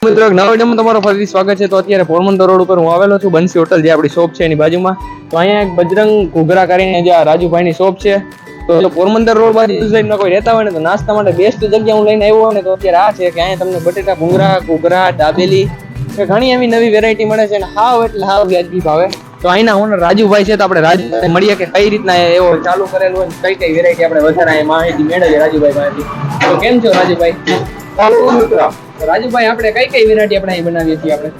મિત્રો નવા વિડીયોમાં તમારું ફરીથી સ્વાગત છે. તો અત્યારે પોરબંદર રોડ ઉપર હું આવેલો છું. બંસી હોટલ જે આપણી શોપ છે એની બાજુમાં. તો અહીંયા એક બજરંગ ઘૂઘરા કરીને જે રાજુભાઈની શોપ છે. તો પોરબંદર રોડ બાજુ સાઈડમાં કોઈ રહેતા હોય ને તો નાસ્તા માટે બેસ્ટ જગ્યા હું લઈને આવ્યો ને તો અત્યારે આ છે કે અહીંયા તમને બટેટા ભૂંગરા, ઘૂઘરા, દાબેલી કે ઘણી એવી નવી વેરાયટી મળે છે અને હાવ એટલે હાવ વ્યાજબી ભાવે. તો અહીંના ઓનર રાજુભાઈ છે. તો આપણે રાજુભાઈ મળીએ કે કઈ રીતના એવો ચાલુ કરેલું હોય, કઈ કઈ વેરાયટી આપણે વધારે અહીંયા માહિતી મેળવીએ રાજુભાઈ પાસેથી. તો કેમ છો રાજુભાઈ? રાજુભાઈ આપણે કઈ કઈ વેરાયટી આપણે અહીં બનાવીએ છીએ? આપણે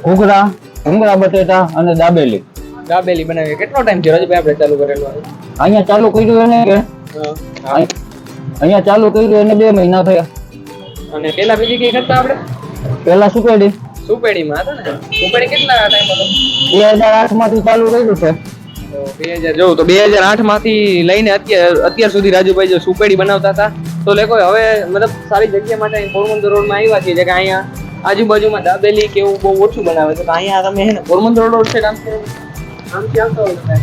ઘૂઘરા, ભૂંગરા બટેટા અને દાબેલી બનાવીએ. કેટલો ટાઈમ થયો રાજુભાઈ આપણે ચાલુ કરેલું? અહીંયા ચાલુ કર્યું એને કે અહીંયા ચાલુ કર્યું એને 2 મહિના થયા. અને પેલા બીજી કઈ કરતા આપણે? પેલા સુપેડીમાં હતા ને. સુપેડી કેટલા ટાઈમ હતો? 2008 માંથી ચાલુ કર્યું છે. 2000 જોઉં તો 2008 માંથી લઈને અત્યાર સુધી રાજુભાઈ જો સુપેડી બનાવતા હતા. તો લોકો હવે મતલબ સારી જગ્યા માટે પોરબંદર રોડમાં આવ્યા છીએ કે અહીંયા આજુબાજુમાં દાબેલી કે એવું બહુ ઓછું બનાવે છે. તો અહીંયા તમે હે ને પોરબંદર રોડ છે આમથી આવતા હોય તમે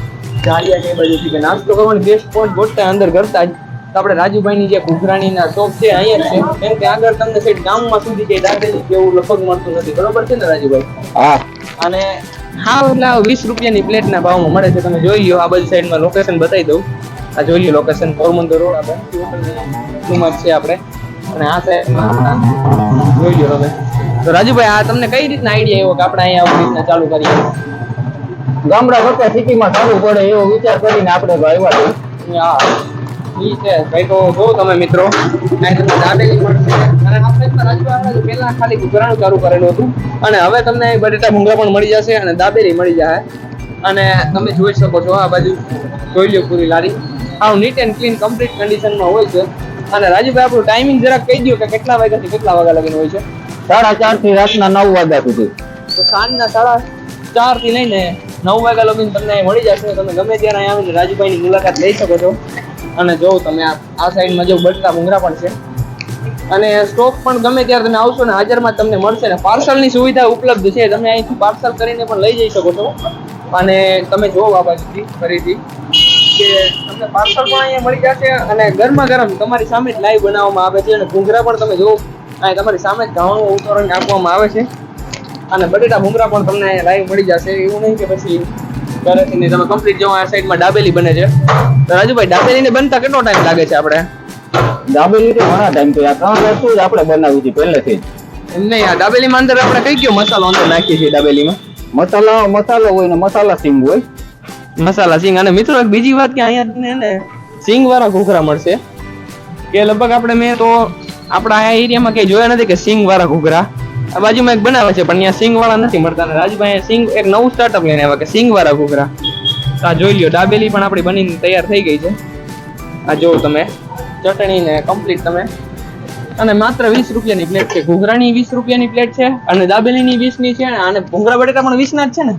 ચાલિયા કે બાજુથી કે નાસ્તો કરવાની બેસ્ટ સ્પોટ ગોઠતા અંદર કરતા જ તો આપણે રાજુભાઈની જે ઘૂઘરાની ના શોપ છે અહીંયા જ છે. કેમ કે આગળ તમને સાઈડ ગામમાં સુધી કે દાબેલી કે એવું લગભગ મળતું નથી. બરોબર છે ને રાજુભાઈ? હા. અને હા એટલે 20 રૂપિયાની પ્લેટના ભાવમાં મળે છે. તમે જોઈ લો આ બાજુ સાઈડમાં લોકેશન બતાવી દઉં. આ જોઈ લો લોકેશન પોરબંદર રોડ આપણે છે આપણે. અને આ સાઈડમાં જોઈ લો તમે. તો રાજુભાઈ આ તમને કઈ રીતના આઈડિયા આવ્યો કે આપણે અહીંયા આવી રીતના ચાલુ કરીએ? ગામડા કરતા સિટીમાં સારું પડે એવો વિચાર કરીને આપણે આવ્યા છીએ. હા ઈ છે ભાઈ. તો જો તમે મિત્રો દાબેલી મળશે અને આપણે રાજુભાઈ પહેલા ખાલી ઘૂઘરાનું ચાલુ કરેલું હતું અને હવે તમને બટેટા ભૂંગરા પણ મળી જશે અને દાબેલી મળી જશે. અને તમે જોઈ શકો છો આ બાજુ જોઈ લો પૂરી લારી આવ નીટ એન્ડ ક્લીન કમ્પ્લીટ કન્ડિશનમાં હોય છે. અને રાજુભાઈ આપણું ટાઈમિંગ જરાક કહી દો કે કેટલા વાગ્યાથી કેટલા વાગ્યા લગીને હોય છે? 4:30 થી રાતના 9 વાગ્યા સુધી. તો સાંજના 4:30 થી લઈને 9 વાગ્યા લગીને તમને મળી જશે. તમે ગમે ત્યારે અહીંયા આવીને રાજુભાઈની મુલાકાત લઈ શકો છો. અને જો તમે આ સાઈડમાં જો બટેટા ભૂંગરા પણ છે અને સ્ટોક પણ ગમે ત્યારે તમે આવશો ને હાજરમાં તમને મળશે ને પાર્સલની સુવિધા ઉપલબ્ધ છે. તમે અહીંથી પાર્સલ કરીને પણ લઈ જઈ શકો છો. અને તમે જોવો આ બાજુથી ફરીથી કે તમને પાર્સલ પણ અહીંયા મળી જશે અને ગરમા ગરમ તમારી સામે જ લાઈવ બનાવવામાં આવે છે. અને ઘૂંઘરા પણ તમે જોવો અહીંયા તમારી સામે જ ઘાવણું ઉતરણ આપવામાં આવે છે. અને બટેટા ભૂંગરા પણ તમને લાઈવ મળી જશે. એવું નહીં કે પછી ઘરેથી તમે કમ્પ્લીટ જો આ સાઈડમાં દાબેલી બને છે. તો રાજુભાઈ દાબેલીને બનતા કેટલો ટાઈમ લાગે છે? આપણે દાબેલી તો ઘણા ટાઈમ થી 3 વર્ષથી જ આપણે બનાવી છે પહેલેથી. એમ નહીં આ દાબેલીમાં અંદર આપણે કઈ કયો મસાલો અંદર નાખીએ છીએ? દાબેલીમાં મસાલો હોય ને મસાલા સિંગ હોય. મસાલા સિંગ. અને મિત્રો એક બીજી વાત કે અહીંયા સિંગ વાળા ઘૂઘરા મળશે કે લગભગ આપણે મેં તો આપણા આ એરિયામાં કઈ જોયા નથી કે સિંગ વાળા ઘૂઘરા. આ બાજુમાં એક બનાવે છે પણ અહીંયા સિંગ વાળા નથી મળતા. અને રાજુભાઈ સિંગ એક નવું સ્ટાર્ટઅપ લઈને આવ્યા કે સિંગ વાળા ઘૂઘરા. આ જોઈ લ્યો દાબેલી પણ આપણી બનીને તૈયાર થઈ ગઈ છે. આ જો તમે ચટણી ને કમ્પ્લીટ તમે અને માત્ર 20 રૂપિયાની પ્લેટ છે. ઘૂઘરાની 20 રૂપિયાની પ્લેટ છે અને દાબેલીની 20 ની છે અને ભૂંગરા બટેટા પણ 20 ના જ છે ને.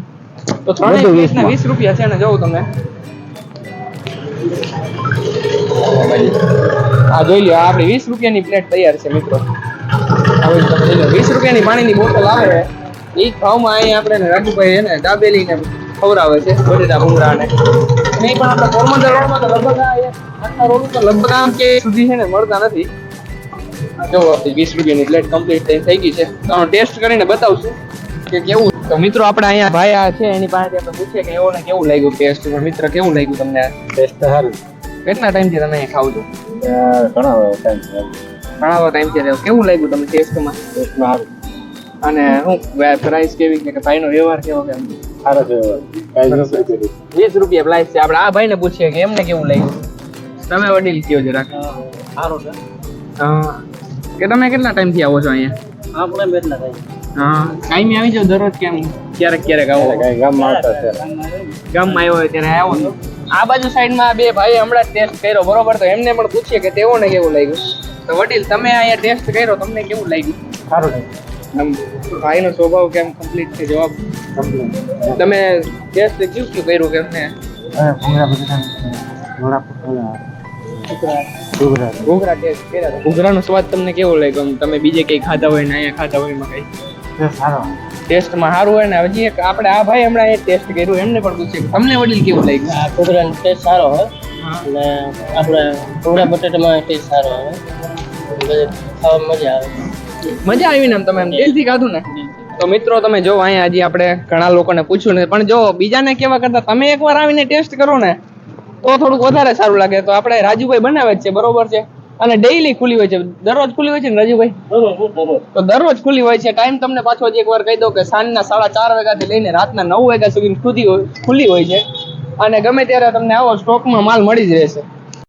તો ત્રણેય પ્લેટના 20 રૂપિયા છે. અને જોઉં તમે આ જોઈ લો આપણી 20 રૂપિયાની પ્લેટ તૈયાર છે મિત્રો. હવે તમે જોઈ લો 20 રૂપિયાની પાણીની બોટલ આવે એ જ ભાવમાં અહીંયા આપણે રાજુભાઈ એને દાબેલી ને ખવડાવે છે બટેટા ભૂંગરાને. નહીં પણ આપણે પોરબંદર રોડમાં તો લગભગ આટલા રોડ ઉપર લગભગ આમ કે સુધી છે ને મળતા નથી. જો 20 રૂપિયાની પ્લેટ કમ્પ્લીટ થઈ ગઈ છે. તો ટેસ્ટ કરીને બતાવશું કે કેવું. તો મિત્રો આપણે અહીંયા ભાઈ આ છે એની પાસેથી આપણે પૂછીએ કે એવો ને કેવું લાગ્યું ટેસ્ટ? મિત્ર કેવું લાગ્યું તમને? ટેસ્ટ સારું. કેટલા ટાઈમથી તમે અહીંયા ખાવ છો? ઘણા ટાઈમથી કેવું લાગ્યું તમને ટેસ્ટમાં? સારું. અને શું પ્રાઇસ કેવી છે કે ભાઈનો વ્યવહાર કેવો કે? સારો વ્યવહાર. 20 રૂપિયા પ્રાઇસ છે. આપણે આ ભાઈને પૂછીએ કે એમને કેવું લાગ્યું? તમે વડીલ કયો જરાક. સારું છે. હા કે તમે કેટલા ટાઈમથી આવો છો અહીંયા? આપણે બેટલા થાય. હા કાયમી આવી જાવ દરરોજ કેમ ક્યારેક આવો? ગામમાં આવતા છે. ગામમાં આવ્યો હોય ત્યારે આવો છો. આ બાજુ સાઈડમાં બે ભાઈ હમણાં ટેસ્ટ કર્યો બરોબર. તો એમને પણ પૂછીએ કે તેઓને કેવું લાગ્યું. તો વડીલ તમે અહીંયા ટેસ્ટ કર્યો તમને કેવું લાગ્યું? સારું છે. ભાઈનો સ્વભાવ કેમ કમ્પ્લીટ છે? જવાબ તમે ટેસ્ટ કેવું કર્યું કે એમને? ઘૂઘરા ટેસ્ટ કર્યા. ઘૂઘરાનો સ્વાદ તમને કેવો લાગ્યો? તમે બીજે કઈ ખાધા હોય ને અહીંયા ખાધા હોય એમાં કઈ સારો ટેસ્ટમાં સારું હોય ને? હજી એક આપણે આ ભાઈ હમણાં એ ટેસ્ટ કર્યું એમને પણ પૂછીએ તમને વડીલ કેવું લાગ્યું? ઘૂઘરાનો ટેસ્ટ સારો હોય અને આપણે ઘૂઘરા બટેટામાં ટેસ્ટ સારો હોય. મજા આવે. મજા આવી ને એમ તમે એમ દિલથી ખાધું ને? તો મિત્રો તમે જો અહીંયા હજી આપણે ઘણા લોકોને પૂછ્યું ને, પણ જો બીજાને કેવા કરતા તમે એકવાર આવીને ટેસ્ટ કરો ને તો થોડુંક વધારે સારું લાગે. તો આપણે રાજુભાઈ બનાવે જ છે, બરોબર છે, અને ડેઈલી ખુલ્લી હોય છે, દરરોજ ખુલ્લી હોય છે ને રાજુભાઈ? તો દરરોજ ખુલ્લી હોય છે. ટાઈમ તમને પાછો હજી એકવાર કહી દઉં કે સાંજના 4:30 વાગ્યાથી લઈને રાતના 9 વાગ્યા સુધી ખુલ્લી હોય છે, અને ગમે ત્યારે તમને આવો સ્ટોકમાં માલ મળી જ રહેશે.